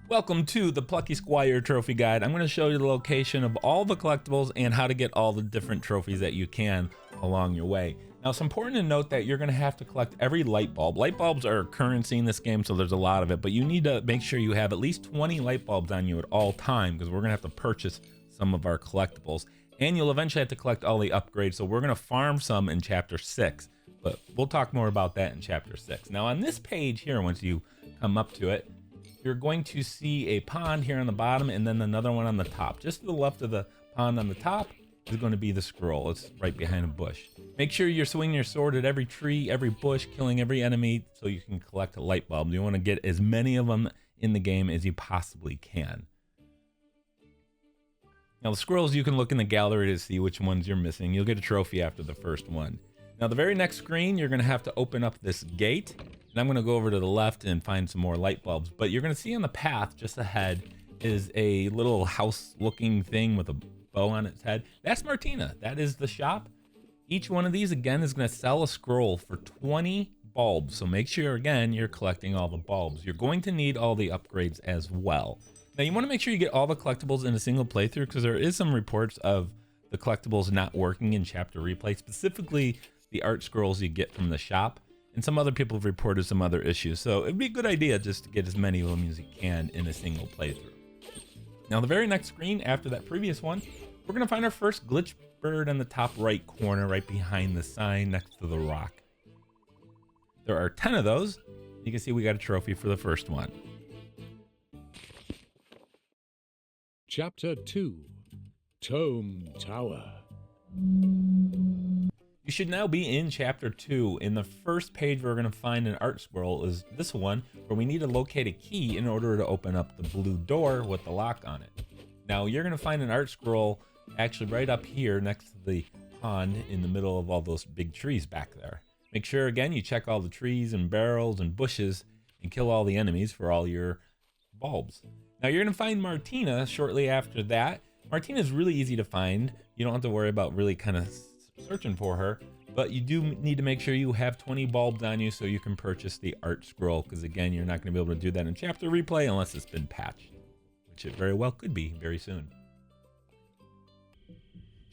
Welcome to the Plucky Squire trophy guide. I'm going to show you the location of all the collectibles and how to get all the different trophies that you can along your way. Now, it's important to note that you're going to have to collect every light bulb. Light bulbs are currency in this game, so there's a lot of it, but you need to make sure you have at least 20 light bulbs on you at all time, because we're going to have to purchase some of our collectibles. And you'll eventually have to collect all the upgrades, so we're going to farm some in Chapter 6, but we'll talk more about that in Chapter 6. Now, on this page here, once you come up to it, you're going to see a pond here on the bottom and then another one on the top. Just to the left of the pond on the top is going to be the scroll. It's right behind a bush. Make sure you're swinging your sword at every tree, every bush, killing every enemy so you can collect a light bulb. You want to get as many of them in the game as you possibly can. Now the scrolls, you can look in the gallery to see which ones you're missing. You'll get a trophy after the first one. Now the very next screen, you're going to have to open up this gate. And I'm going to go over to the left and find some more light bulbs. But you're going to see on the path just ahead is a little house looking thing with a bow on its head. That's Martina. That is the shop. Each one of these again is going to sell a scroll for 20 bulbs. So make sure again you're collecting all the bulbs. You're going to need all the upgrades as well. Now you want to make sure you get all the collectibles in a single playthrough, because there is some reports of the collectibles not working in chapter replay, specifically the art scrolls you get from the shop. And some other people have reported some other issues. So it'd be a good idea just to get as many of them as you can in a single playthrough. Now the very next screen after that previous one, we're going to find our first Glitchbird in the top right corner, right behind the sign next to the rock. There are 10 of those. You can see we got a trophy for the first one. Chapter 2, Tome Tower. You should now be in Chapter 2. In the first page we're going to find an art scroll is this one, where we need to locate a key in order to open up the blue door with the lock on it. Now you're going to find an art scroll actually right up here next to the pond in the middle of all those big trees back there. Make sure again you check all the trees and barrels and bushes and kill all the enemies for all your bulbs. Now you're going to find Martina shortly after that. Martina is really easy to find. You don't have to worry about really kind of searching for her, but you do need to make sure you have 20 bulbs on you so you can purchase the art scroll, because again you're not going to be able to do that in chapter replay unless it's been patched, which it very well could be very soon.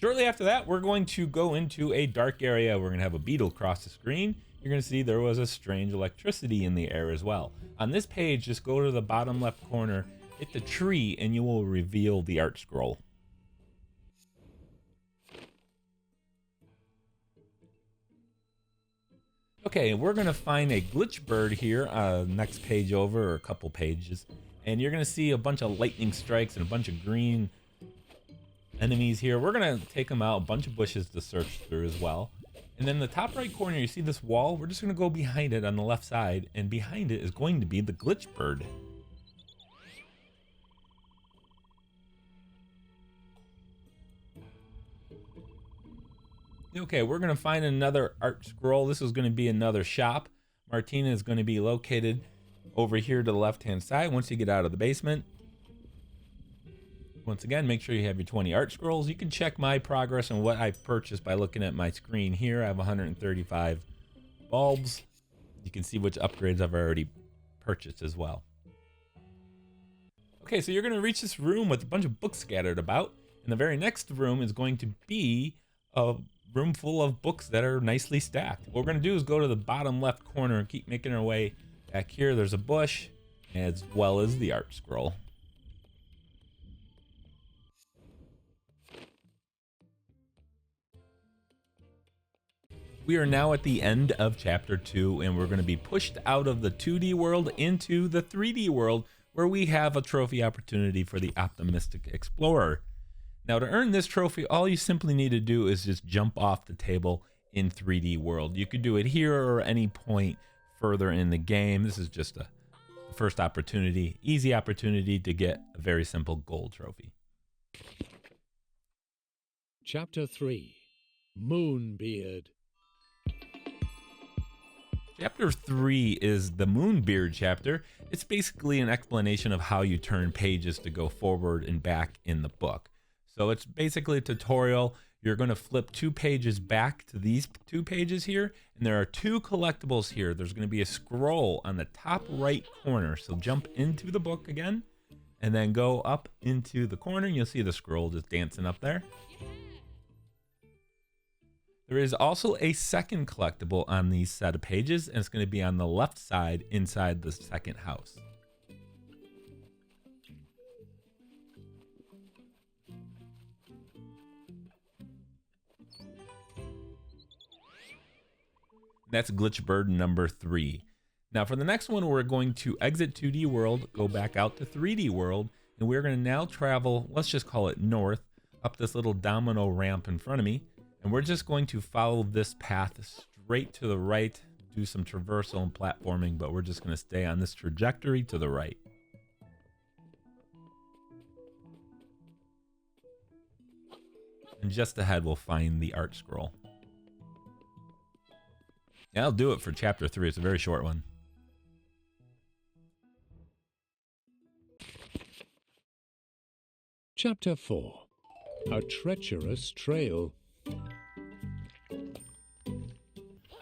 Shortly after that, we're going to go into a dark area. We're going to have a beetle cross the screen. You're going to see there was a strange electricity in the air as well. On this page, just go to the bottom left corner, hit the tree, and you will reveal the art scroll. Okay, we're going to find a Glitchbird here, next page over, or a couple pages. And you're going to see a bunch of lightning strikes and a bunch of green enemies here. We're going to take them out, a bunch of bushes to search through as well. And then the top right corner, you see this wall? We're just going to go behind it on the left side. And behind it is going to be the Glitchbird. Okay, we're going to find another art scroll. This is going to be another shop. Martina is going to be located over here to the left-hand side once you get out of the basement. Once again, make sure you have your 20 art scrolls. You can check my progress on what I've purchased by looking at my screen here. I have 135 bulbs. You can see which upgrades I've already purchased as well. Okay, so you're going to reach this room with a bunch of books scattered about. And the very next room is going to be a room full of books that are nicely stacked. What we're going to do is go to the bottom left corner and keep making our way back here. There's a bush as well as the art scroll. We are now at the end of chapter 2, and we're going to be pushed out of the 2D world into the 3D world, where we have a trophy opportunity for the Optimistic Explorer. Now, to earn this trophy, all you simply need to do is just jump off the table in 3D world. You could do it here or any point further in the game. This is just a first opportunity, easy opportunity to get a very simple gold trophy. Chapter 3, Moonbeard. Chapter 3 is the Moonbeard chapter. It's basically an explanation of how you turn pages to go forward and back in the book. So it's basically a tutorial. You're going to flip 2 pages back to these 2 pages here, and there are 2 collectibles here. There's going to be a scroll on the top right corner. So jump into the book again, and then go up into the corner and you'll see the scroll just dancing up there. There is also a second collectible on these set of pages, and it's going to be on the left side inside the second house. That's Glitchbird number 3. Now for the next one, we're going to exit 2D world, go back out to 3D world, and we're going to now travel, let's just call it north, up this little domino ramp in front of me. And we're just going to follow this path straight to the right, do some traversal and platforming, but we're just going to stay on this trajectory to the right. And just ahead, we'll find the art scroll. Yeah, I'll do it for chapter 3. It's a very short one. Chapter 4. A Treacherous Trail.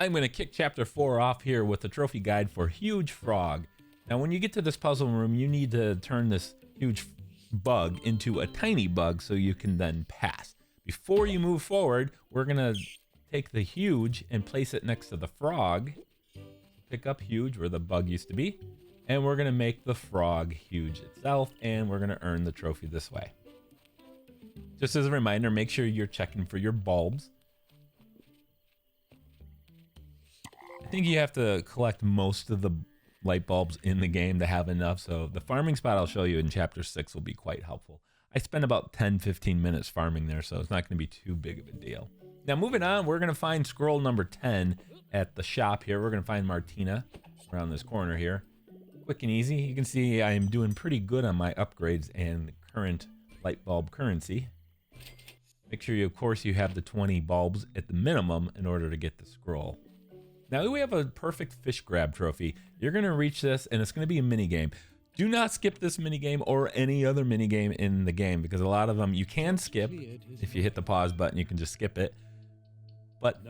I'm going to kick chapter 4 off here with the trophy guide for Huge Frog. Now, when you get to this puzzle room, you need to turn this huge bug into a tiny bug so you can then pass. Before you move forward, we're going to take the huge and place it next to the frog. Pick up huge where the bug used to be. And we're going to make the frog huge itself, and we're going to earn the trophy this way. Just as a reminder, make sure you're checking for your bulbs. I think you have to collect most of the light bulbs in the game to have enough, so the farming spot I'll show you in chapter 6 will be quite helpful. I spent about 10-15 minutes farming there, so it's not going to be too big of a deal. Now moving on, we're going to find scroll number 10 at the shop here. We're going to find Martina around this corner here. Quick and easy. You can see I am doing pretty good on my upgrades and current light bulb currency. Make sure you, of course, you have the 20 bulbs at the minimum in order to get the scroll. Now we have a perfect fish grab trophy. You're going to reach this, and it's going to be a mini game. Do not skip this mini game or any other mini game in the game, because a lot of them you can skip. If you hit the pause button, you can just skip it. But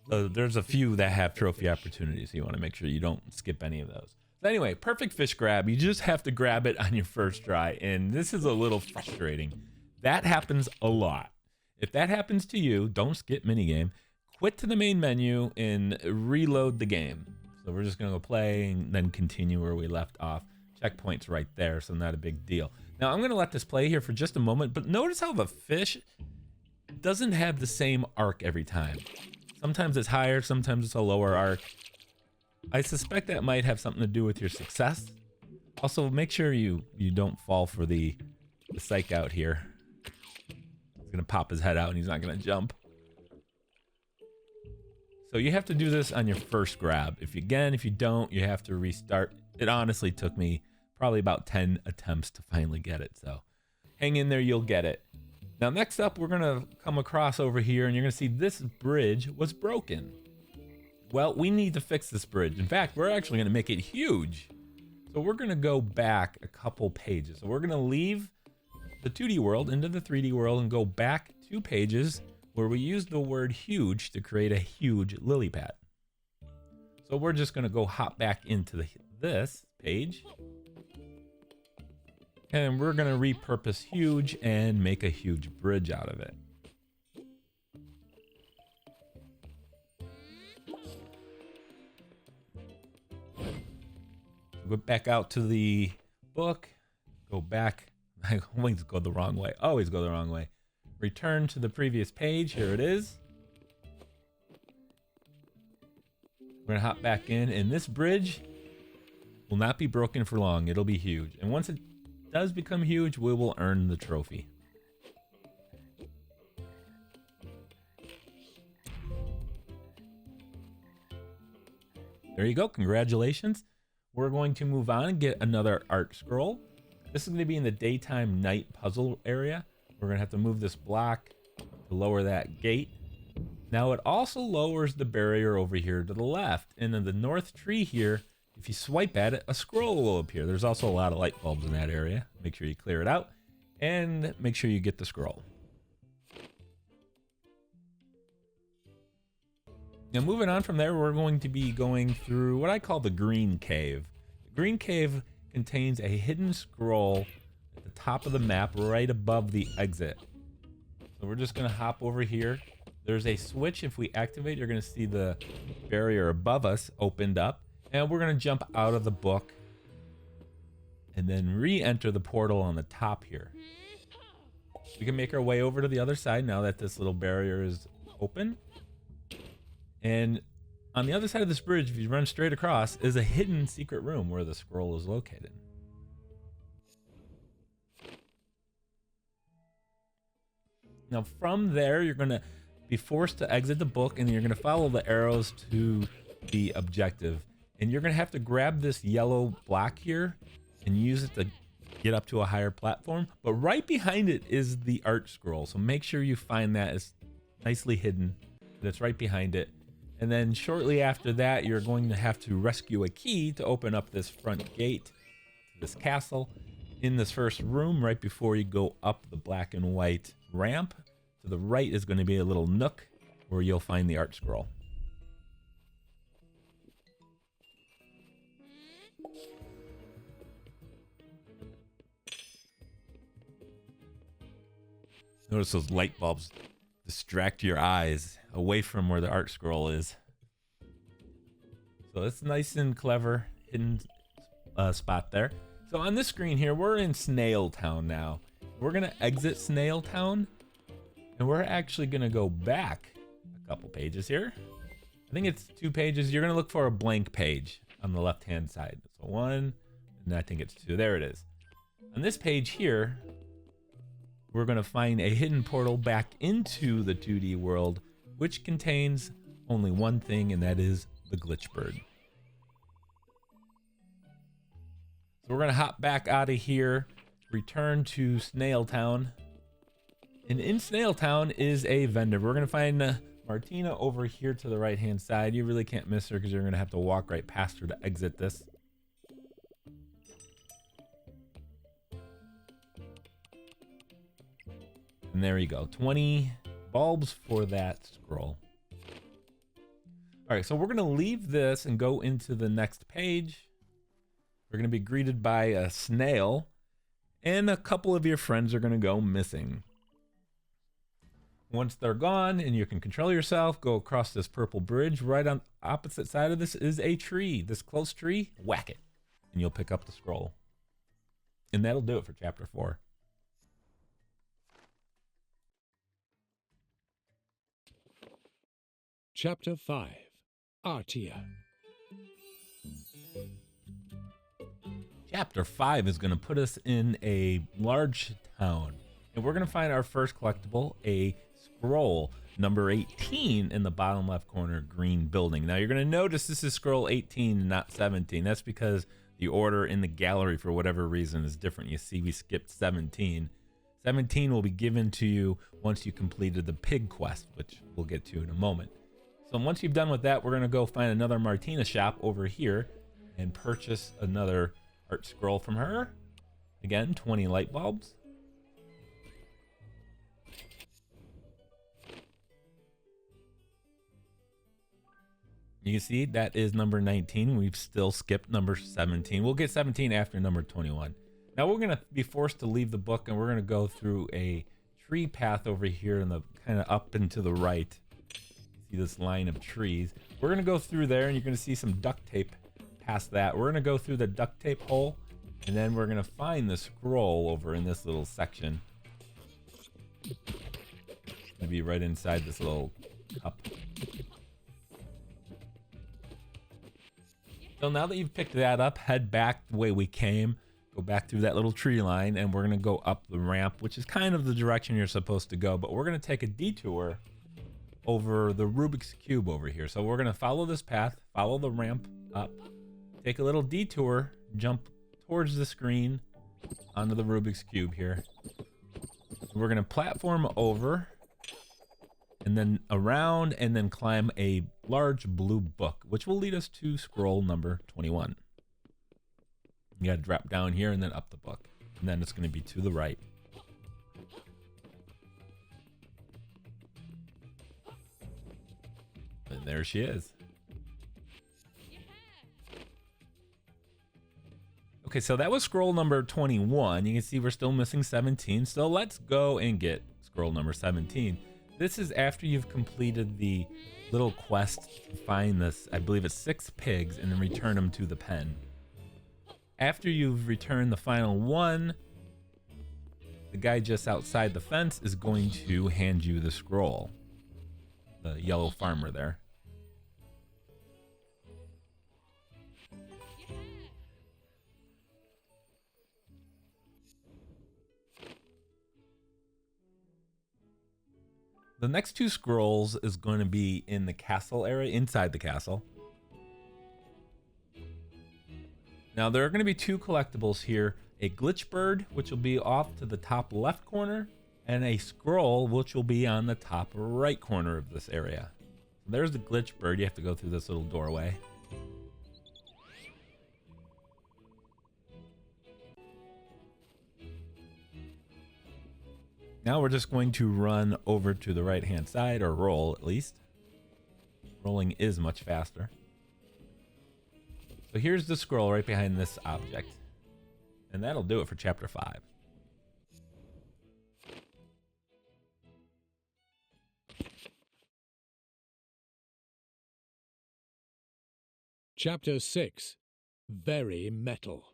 there's a few that have trophy opportunities, so you want to make sure you don't skip any of those. So anyway, perfect fish grab. You just have to grab it on your first try, and this is a little frustrating. That happens a lot. If that happens to you, don't skip minigame. Quit to the main menu and reload the game. So we're just going to go play and then continue where we left off. Checkpoint's right there, so not a big deal. Now I'm going to let this play here for just a moment, but notice how the fish doesn't have the same arc every time. Sometimes it's higher, sometimes it's a lower arc. I suspect that might have something to do with your success. Also, make sure you don't fall for the psych out here. He's going to pop his head out and he's not going to jump. So you have to do this on your first grab. If you don't, you have to restart. It honestly took me probably about 10 attempts to finally get it. So hang in there, you'll get it. Now next up, we're going to come across over here and you're going to see this bridge was broken. Well, we need to fix this bridge. In fact, we're actually going to make it huge. So we're going to go back a couple pages. So we're going to leave the 2D world into the 3D world and go back 2 pages where we use the word huge to create a huge lily pad. So we're just going to go hop back into this page. And we're going to repurpose huge and make a huge bridge out of it. Go back out to the book. Go back. I always go the wrong way. Always go the wrong way. Return to the previous page. Here it is. We're going to hop back in. And this bridge will not be broken for long. It'll be huge. And once it does become huge, we will earn the trophy. There you go. Congratulations. We're going to move on and get another art scroll. This is going to be in the daytime night puzzle area. We're going to have to move this block to lower that gate. Now it also lowers the barrier over here to the left. And in the north tree here, if you swipe at it, a scroll will appear. There's also a lot of light bulbs in that area. Make sure you clear it out and make sure you get the scroll. Now moving on from there, we're going to be going through what I call the green cave. The green cave contains a hidden scroll at the top of the map right above the exit. So we're just going to hop over here. There's a switch. If we activate, you're going to see the barrier above us opened up. And we're going to jump out of the book and then re-enter the portal on the top here. We can make our way over to the other side now that this little barrier is open. And on the other side of this bridge, if you run straight across, is a hidden secret room where the scroll is located. Now from there, you're going to be forced to exit the book, and you're going to follow the arrows to the objective. And you're going to have to grab this yellow block here and use it to get up to a higher platform. But right behind it is the art scroll. So make sure you find that. It's nicely hidden. That's right behind it. And then shortly after that, you're going to have to rescue a key to open up this front gate to this castle. In this first room, right before you go up the black and white ramp, to the right is going to be a little nook where you'll find the art scroll. Notice those light bulbs distract your eyes away from where the art scroll is. So it's nice and clever hidden spot there. So on this screen here, we're in Snail Town now. We're going to exit Snail Town, and we're actually going to go back a couple pages here. I think it's 2 pages. You're going to look for a blank page on the left-hand side. So 1, and I think it's 2. There it is. On this page here, we're going to find a hidden portal back into the 2D world, which contains only one thing, and that is the Glitchbird. So we're going to hop back out of here, return to Snail Town. And in Snail Town is a vendor. We're going to find Martina over here to the right-hand side. You really can't miss her because you're going to have to walk right past her to exit this. And there you go, 20 bulbs for that scroll. All right, so we're gonna leave this and go into the next page. We're gonna be greeted by a snail, and a couple of your friends are gonna go missing. Once they're gone and you can control yourself, go across this purple bridge. Right on the opposite side of this is a tree. This close tree, whack it, and you'll pick up the scroll. And that'll do it for chapter 4. Chapter 5, Artia. Chapter 5 is going to put us in a large town, and we're going to find our first collectible, a scroll, number 18 in the bottom left corner green building. Now you're going to notice this is scroll 18, not 17. That's because the order in the gallery, for whatever reason, is different. You see, we skipped 17. 17 will be given to you once you completed the pig quest, which we'll get to in a moment. So once you've done with that, we're going to go find another Martina shop over here and purchase another art scroll from her. Again, 20 light bulbs. You can see that is number 19. We've still skipped number 17. We'll get 17 after number 21. Now we're going to be forced to leave the book, and we're going to go through a tree path over here in the kind of up and to the right. See this line of trees. We're going to go through there, and you're going to see some duct tape past that. We're going to go through the duct tape hole, and then we're going to find the scroll over in this little section. It's going to be right inside this little cup. So now that you've picked that up, head back the way we came. Go back through that little tree line, and we're going to go up the ramp, which is kind of the direction you're supposed to go. But we're going to take a detour over the Rubik's Cube over here. So we're going to follow this path, follow the ramp up, take a little detour, jump towards the screen onto the Rubik's Cube here. We're going to platform over and then around and then climb a large blue book, which will lead us to scroll number 21. You got to drop down here and then up the book. And then it's going to be to the right. And there she is. Okay, so that was scroll number 21. You can see we're still missing 17. So let's go and get scroll number 17. This is after you've completed the little quest to find this, I believe it's 6 pigs, and then return them to the pen. After you've returned the final one, the guy just outside the fence is going to hand you the scroll. The yellow farmer there. The next 2 scrolls is going to be in the castle area, inside the castle. Now there are going to be 2 collectibles here, a Glitchbird, which will be off to the top left corner, and a scroll, which will be on the top right corner of this area. So there's the Glitchbird. You have to go through this little doorway. Now we're just going to run over to the right hand side, or roll at least. Rolling is much faster. So here's the scroll right behind this object. And that'll do it for chapter 5. Chapter 6. Very Metal.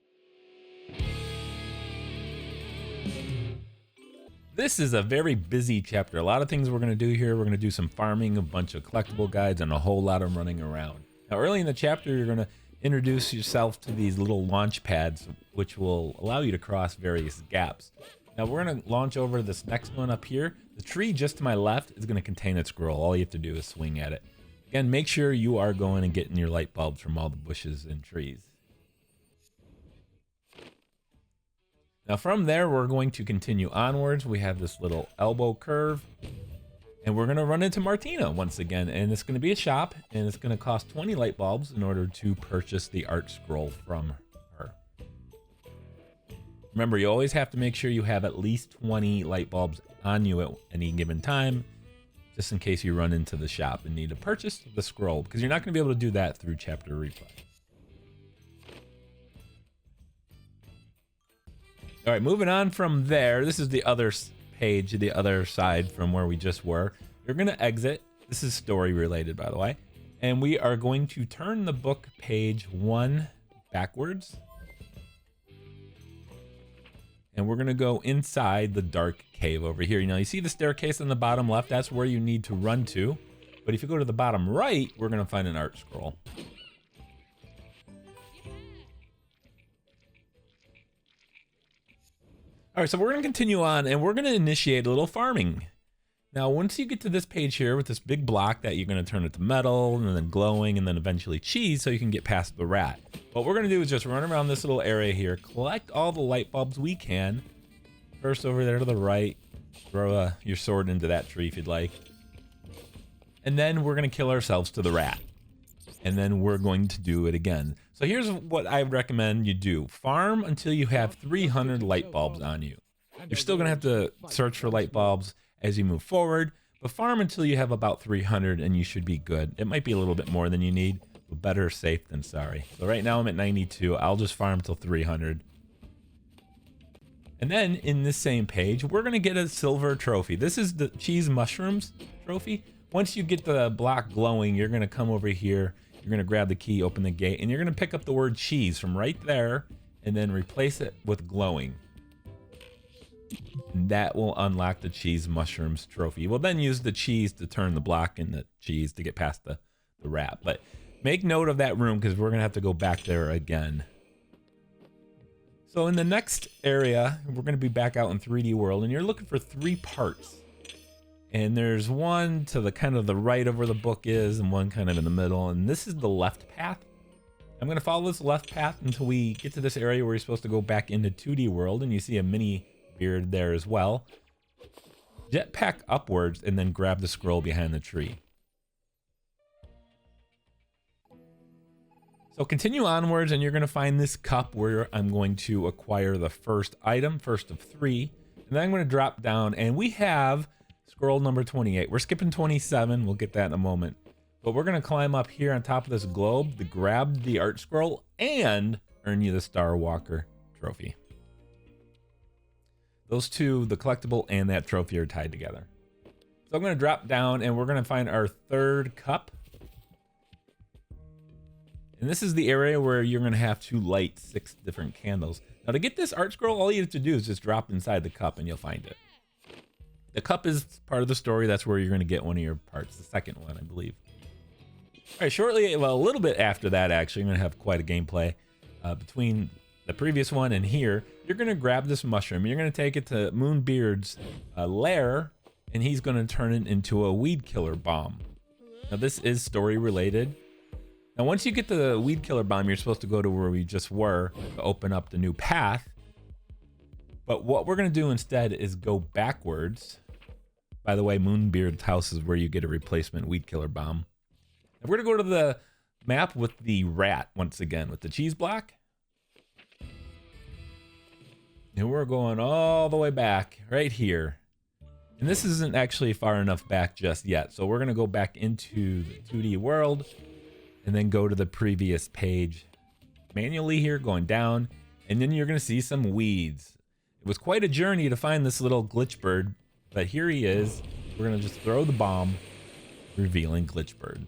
This is a very busy chapter. A lot of things we're going to do here. We're going to do some farming, a bunch of collectible guides, and a whole lot of running around. Now, early in the chapter, you're going to introduce yourself to these little launch pads, which will allow you to cross various gaps. Now, we're going to launch over this next one up here. The tree just to my left is going to contain its scroll. All you have to do is swing at it. Again, make sure you are going and getting your light bulbs from all the bushes and trees. Now from there, we're going to continue onwards. We have this little elbow curve, and we're going to run into Martina once again, and it's going to be a shop, and it's going to cost 20 light bulbs in order to purchase the art scroll from her. Remember, you always have to make sure you have at least 20 light bulbs on you at any given time, just in case you run into the shop and need to purchase the scroll, because you're not going to be able to do that through chapter replay. All right, moving on from there, this is the other page, the other side from where we just were. You're going to exit. This is story related, by the way. And we are going to turn the book page 1 backwards. And we're going to go inside the dark cave over here. You see the staircase on the bottom left? That's where you need to run to. But if you go to the bottom right, we're going to find an art scroll. All right, so we're going to continue on, and we're going to initiate a little farming. Now, once you get to this page here with this big block that you're going to turn it to metal, and then glowing, and then eventually cheese, so you can get past the rat. What we're going to do is just run around this little area here, collect all the light bulbs we can. First over there to the right, throw your sword into that tree if you'd like. And then we're going to kill ourselves to the rat. And then we're going to do it again. So here's what I recommend you do. Farm until you have 300 light bulbs on you. You're still going to have to search for light bulbs as you move forward, but farm until you have about 300 and you should be good. It might be a little bit more than you need, but better safe than sorry. So right now I'm at 92. I'll just farm till 300. And then in this same page, we're going to get a silver trophy. This is the cheese mushrooms trophy. Once you get the block glowing, you're going to come over here. You're going to grab the key, open the gate, and you're going to pick up the word cheese from right there and then replace it with glowing. And that will unlock the cheese mushrooms trophy. We'll then use the cheese to turn the block into cheese to get past the rat. But make note of that room because we're going to have to go back there again. So in the next area, we're going to be back out in 3D World, and you're looking for 3 parts. And there's one to the kind of the right of where the book is and one kind of in the middle. And this is the left path. I'm going to follow this left path until we get to this area where you're supposed to go back into 2D World. And you see a mini beard there as well. Jetpack upwards and then grab the scroll behind the tree. So continue onwards and you're going to find this cup where I'm going to acquire the first item, first of 3. And then I'm going to drop down and we have scroll number 28. We're skipping 27. We'll get that in a moment. But we're going to climb up here on top of this globe to grab the art scroll and earn you the Star Walker trophy. Those two, the collectible and that trophy, are tied together. So I'm going to drop down and we're going to find our third cup. And this is the area where you're going to have to light 6 different candles. Now to get this art scroll, all you have to do is just drop inside the cup and you'll find it. The cup is part of the story. That's where you're going to get one of your parts. The second one, I believe. All right, shortly, well, a little bit after that, actually, you're going to have quite a gameplay between the previous one and here. You're going to grab this mushroom. You're going to take it to Moonbeard's lair, and he's going to turn it into a weed killer bomb. Now, this is story related. Now, once you get the weed killer bomb, you're supposed to go to where we just were to open up the new path. But what we're going to do instead is go backwards. By the way, Moonbeard's house is where you get a replacement weed killer bomb. And we're going to go to the map with the rat once again, with the cheese block. And we're going all the way back right here. And this isn't actually far enough back just yet. So we're going to go back into the 2D world and then go to the previous page manually here, going down. And then you're going to see some weeds. It was quite a journey to find this little Glitchbird, but here he is. We're going to just throw the bomb, revealing Glitchbird.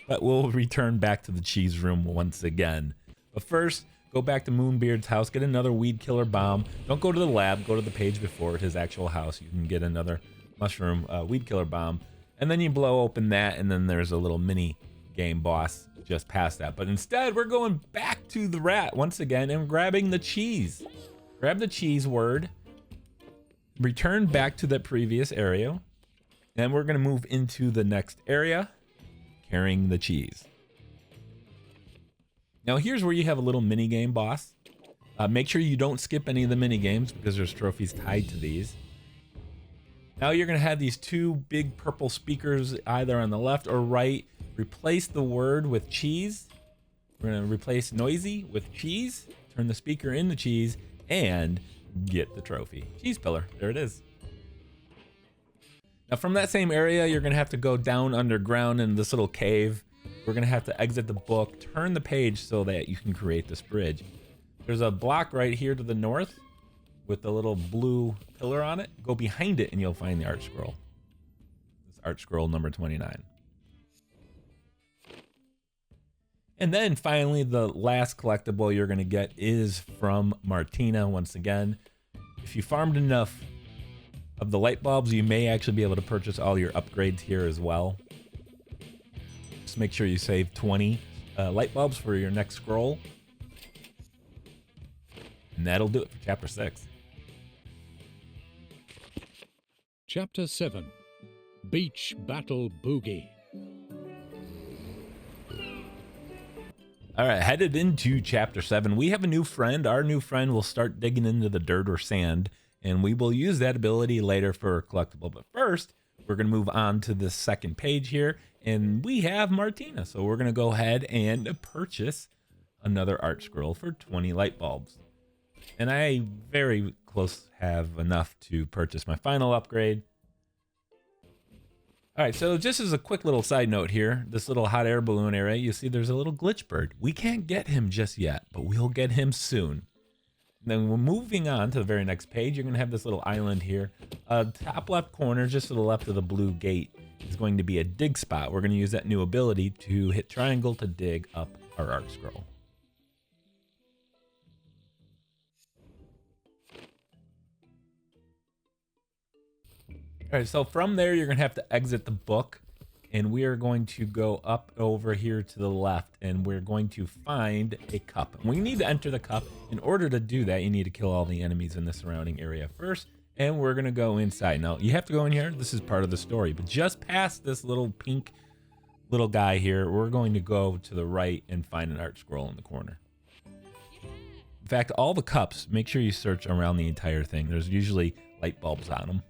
But we'll return back to the cheese room once again. But first, go back to Moonbeard's house, get another weed killer bomb. Don't go to the lab, go to the page before it, his actual house. You can get another mushroom weed killer bomb. And then you blow open that, and then there's a little mini game boss just past that. But instead, we're going back to the rat once again and grabbing the cheese. Grab the cheese word, return back to the previous area, and we're going to move into the next area carrying the cheese. Now here's where you have a little mini game boss. Make sure you don't skip any of the mini games because there's trophies tied to these. Now you're going to have these 2 big purple speakers either on the left or right. Replace the word with cheese. We're going to replace noisy with cheese. Turn the speaker into cheese and get the trophy. Cheese pillar. There it is. Now from that same area, you're going to have to go down underground in this little cave. We're going to have to exit the book, turn the page so that you can create this bridge. There's a block right here to the north with the little blue pillar on it. Go behind it and you'll find the art scroll. This art scroll number 29. And then finally, the last collectible you're going to get is from Martina once again. If you farmed enough of the light bulbs, you may actually be able to purchase all your upgrades here as well. Just make sure you save 20 light bulbs for your next scroll. And that'll do it for Chapter 6. Chapter 7. Beach Battle Boogie. All right, headed into Chapter 7. We have a new friend. Our new friend will start digging into the dirt or sand, and we will use that ability later for a collectible. But first, we're going to move on to the second page here, and we have Martina. So we're going to go ahead and purchase another art scroll for 20 light bulbs. And I very close have enough to purchase my final upgrade. All right, so just as a quick little side note here, this little hot air balloon area, you see there's a little Glitchbird. We can't get him just yet, but we'll get him soon. And then we're moving on to the very next page. You're going to have this little island here. Top left corner, just to the left of the blue gate, is going to be a dig spot. We're going to use that new ability to hit triangle to dig up our art scroll. All right, so from there, you're going to have to exit the book, and we are going to go up over here to the left, and we're going to find a cup. And we need to enter the cup. In order to do that, you need to kill all the enemies in the surrounding area first, and we're going to go inside. Now, you have to go in here. This is part of the story, but just past this little pink little guy here, we're going to go to the right and find an art scroll in the corner. In fact, all the cups, make sure you search around the entire thing. There's usually light bulbs on them.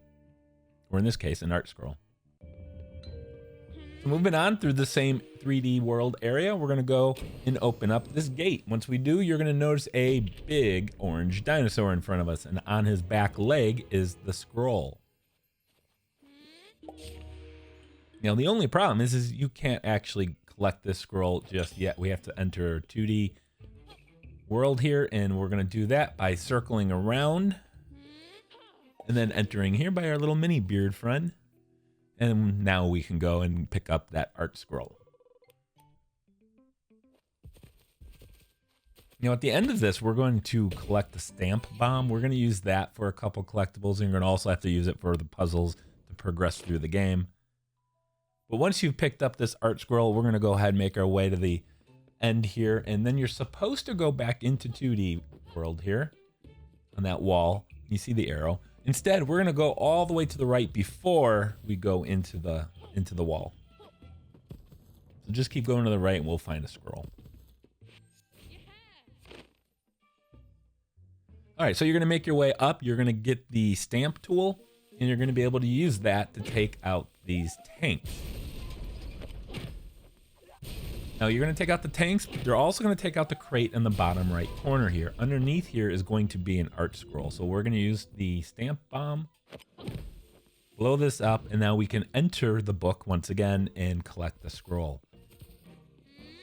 Or in this case, an art scroll. So moving on through the same 3D world area, we're going to go and open up this gate. Once we do, you're going to notice a big orange dinosaur in front of us, and on his back leg is the scroll. Now, the only problem is you can't actually collect this scroll just yet. We have to enter 2D world here, and we're going to do that by circling around and then entering here by our little mini beard friend. And now we can go and pick up that art scroll. Now, at the end of this, we're going to collect the stamp bomb. We're going to use that for a couple collectibles, and you're going to also have to use it for the puzzles to progress through the game. But once you've picked up this art scroll, we're going to go ahead and make our way to the end here, and then you're supposed to go back into 2D world here on that wall. You see the arrow. Instead, we're going to go all the way to the right before we go into the wall. So just keep going to the right and we'll find a scroll. All right, so you're going to make your way up. You're going to get the stamp tool, and you're going to be able to use that to take out these tanks. Now, you're going to take out the tanks, but you're also going to take out the crate in the bottom right corner here. Underneath here is going to be an art scroll. So we're going to use the stamp bomb, blow this up, and now we can enter the book once again and collect the scroll.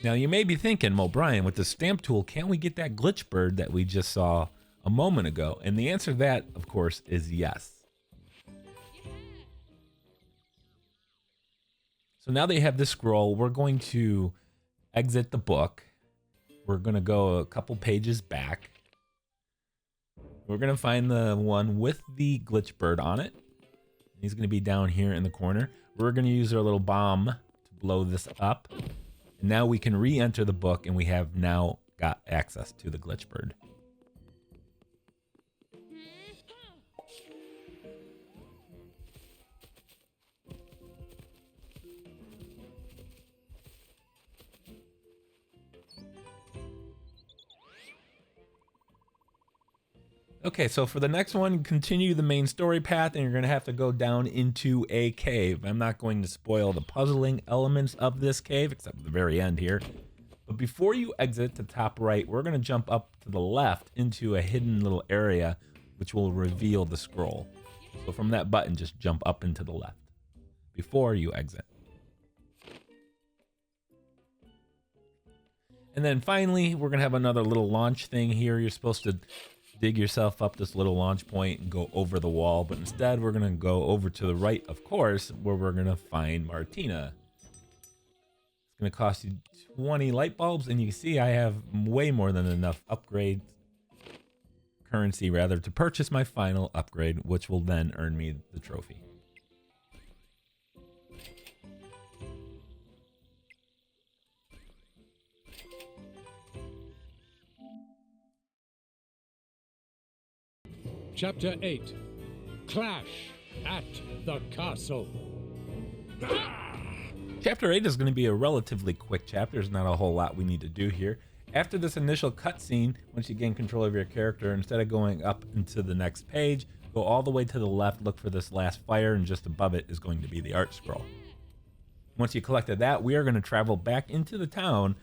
Now, you may be thinking, well, Brian, with the stamp tool, can't we get that Glitchbird that we just saw a moment ago? And the answer to that, of course, is yes. So now that you have this scroll, we're going to exit the book. We're going to go a couple pages back. We're going to find the one with the Glitchbird on it. He's going to be down here in the corner. We're going to use our little bomb to blow this up. And now we can re-enter the book, and we have now got access to the Glitchbird. Okay, so for the next one, continue the main story path, and you're going to have to go down into a cave. I'm not going to spoil the puzzling elements of this cave, except at the very end here. But before you exit to top right, we're going to jump up to the left into a hidden little area, which will reveal the scroll. So from that button, just jump up into the left before you exit. And then finally, we're going to have another little launch thing here. You're supposed to dig yourself up this little launch point and go over the wall, but instead we're going to go over to the right, of course, where we're going to find Martina. It's going to cost you 20 light bulbs, and you can see I have way more than enough currency to purchase my final upgrade, which will then earn me the trophy. Chapter 8. Clash at the Castle. Chapter 8 is going to be a relatively quick chapter. There's not a whole lot we need to do here. After this initial cutscene, once you gain control of your character, instead of going up into the next page, go all the way to the left, look for this last fire, and just above it is going to be the art scroll. Once you collected that, we are going to travel back into the town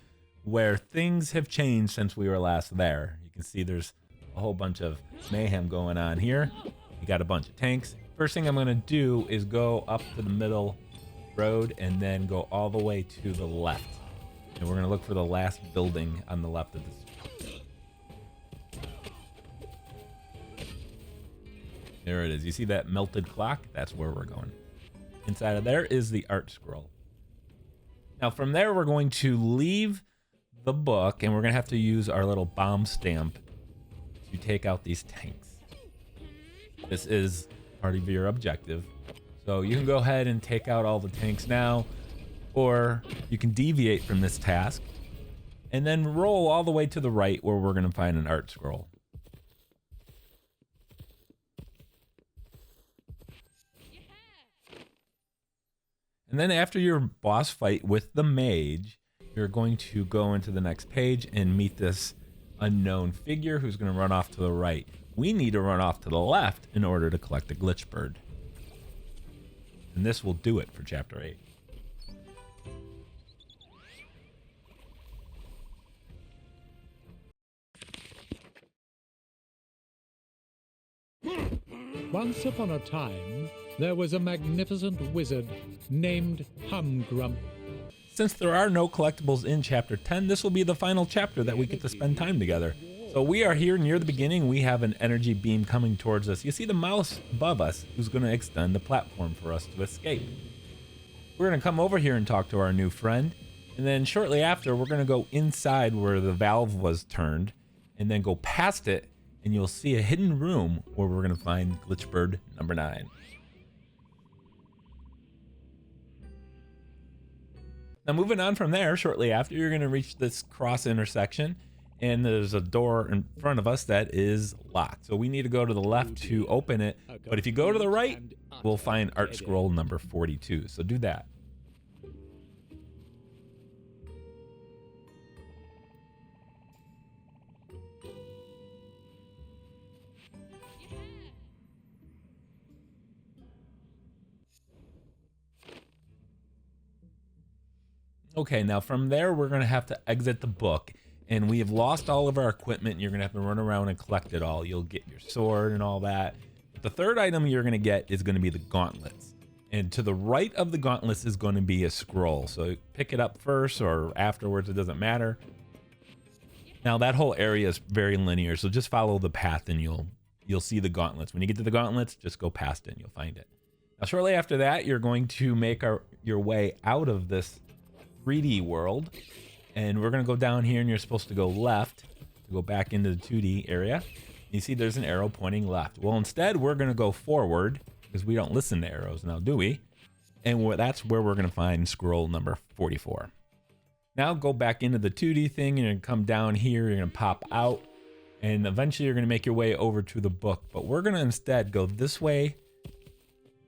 where things have changed since we were last there. You can see there's a whole bunch of mayhem going on here. We got a bunch of tanks. First thing I'm going to do is go up to the middle road and then go all the way to the left. And we're going to look for the last building on the left of this. There it is. You see that melted clock? That's where we're going. Inside of there is the art scroll. Now from there, we're going to leave the book, and we're going to have to use our little bomb stamp to take out these tanks. This is part of your objective. So you can go ahead and take out all the tanks now, or you can deviate from this task and then roll all the way to the right where we're going to find an art scroll. And then after your boss fight with the mage, you're going to go into the next page and meet this unknown figure who's going to run off to the right. We need to run off to the left in order to collect the Glitchbird. And this will do it for Chapter 8. Once upon a time, there was a magnificent wizard named Humgrump. since there are no collectibles in chapter 10, this will be the final chapter that we get to spend time together. So we are here near the beginning. We have an energy beam coming towards us. You see the mouse above us who's going to extend the platform for us to escape. We're going to come over here and talk to our new friend. And then shortly after, we're going to go inside where the valve was turned and then go past it. And you'll see a hidden room where we're going to find Glitchbird number 9. Now moving on from there, shortly after, you're going to reach this cross intersection. And there's a door in front of us that is locked. So we need to go to the left to open it. But if you go to the right, we'll find art scroll number 42. So do that. Okay, now from there, we're going to have to exit the book. And we have lost all of our equipment. You're going to have to run around and collect it all. You'll get your sword and all that. But the third item you're going to get is going to be the gauntlets. And to the right of the gauntlets is going to be a scroll. So pick it up first or afterwards. It doesn't matter. Now that whole area is very linear. So just follow the path and you'll see the gauntlets. When you get to the gauntlets, just go past it and you'll find it. Now shortly after that, you're going to make your way out of this 3D world. And we're going to go down here and you're supposed to go left to go back into the 2D area. You see there's an arrow pointing left. Well, instead, we're going to go forward because we don't listen to arrows now, do we? And that's where we're going to find scroll number 44. Now go back into the 2D thing. You're going to come down here. You're going to pop out. And eventually you're going to make your way over to the book. But we're going to instead go this way.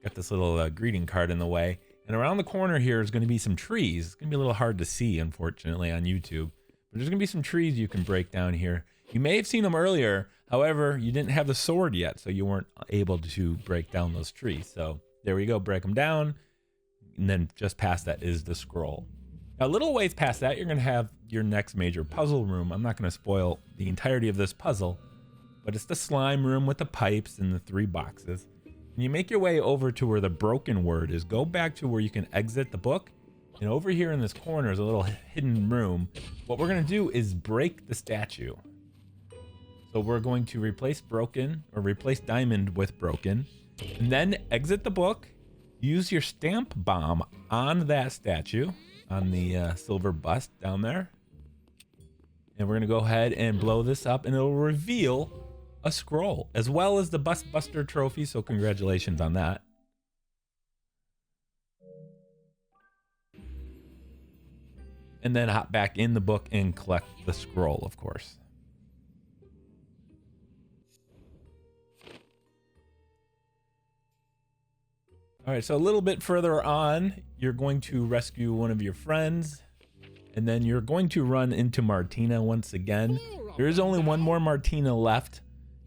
Got this little greeting card in the way. And around the corner here is going to be some trees. It's going to be a little hard to see, unfortunately, on YouTube. But there's going to be some trees you can break down here. You may have seen them earlier. However, you didn't have the sword yet, so you weren't able to break down those trees. So there we go. Break them down. And then just past that is the scroll. Now, a little ways past that, you're going to have your next major puzzle room. I'm not going to spoil the entirety of this puzzle, but it's the slime room with the pipes and the 3 boxes. When you make your way over to where the broken word is, go back to where you can exit the book. And over here in this corner is a little hidden room. What we're going to do is break the statue. So we're going to replace diamond with broken. And then exit the book. Use your stamp bomb on that statue, on the silver bust down there. And we're going to go ahead and blow this up and it'll reveal a scroll, as well as the Bust Buster trophy, so congratulations on that. And then hop back in the book and collect the scroll, of course. All right, so a little bit further on, you're going to rescue one of your friends, and then you're going to run into Martina once again. There is only one more Martina left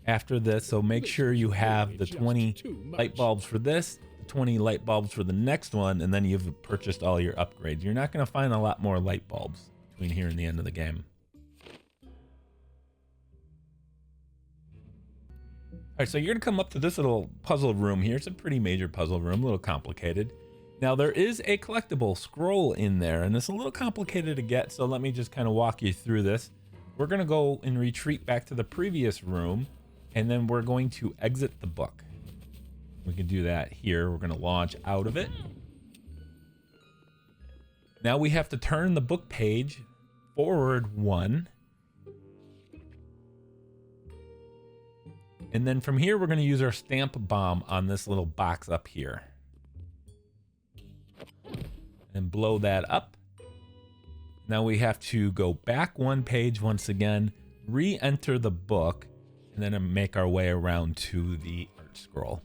after this, so make sure you have the 20 light bulbs for this, the 20 light bulbs for the next one, and then you've purchased all your upgrades. You're not going to find a lot more light bulbs between here and the end of the game. All right, so you're going to come up to this little puzzle room here. It's a pretty major puzzle room, a little complicated. Now, there is a collectible scroll in there, and it's a little complicated to get, so let me just kind of walk you through this. We're going to go and retreat back to the previous room, and then we're going to exit the book. We can do that here. We're going to launch out of it. Now we have to turn the book page forward 1. And then from here, we're going to use our stamp bomb on this little box up here. And blow that up. Now we have to go back 1 page once again, re-enter the book, and then make our way around to the art scroll.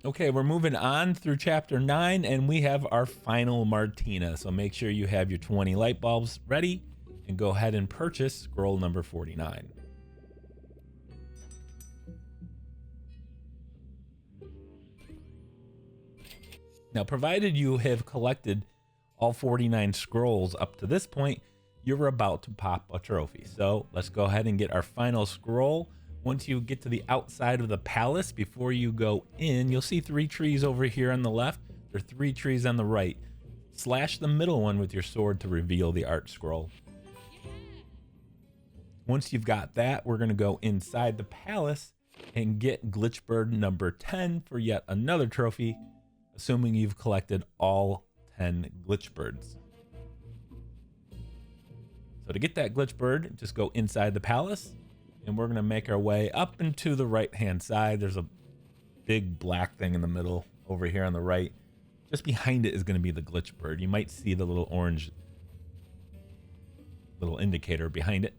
Okay, we're moving on through chapter 9, and we have our final Martina. So make sure you have your 20 light bulbs ready and go ahead and purchase scroll number 49. Now, provided you have collected all 49 scrolls up to this point, you're about to pop a trophy. So let's go ahead and get our final scroll. Once you get to the outside of the palace, before you go in, you'll see 3 trees over here on the left. There are 3 trees on the right. Slash the middle one with your sword to reveal the art scroll. Once you've got that, we're going to go inside the palace and get Glitchbird number 10 for yet another trophy, assuming you've collected all 10 Glitchbirds. So to get that Glitchbird, just go inside the palace, and we're going to make our way up and to the right-hand side. There's a big black thing in the middle over here on the right. Just behind it is going to be the Glitchbird. You might see the little orange little indicator behind it.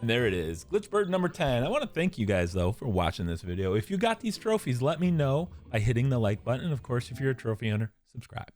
And there it is, Glitchbird number 10. I want to thank you guys, though, for watching this video. If you got these trophies, let me know by hitting the like button. And, of course, if you're a trophy hunter, subscribe.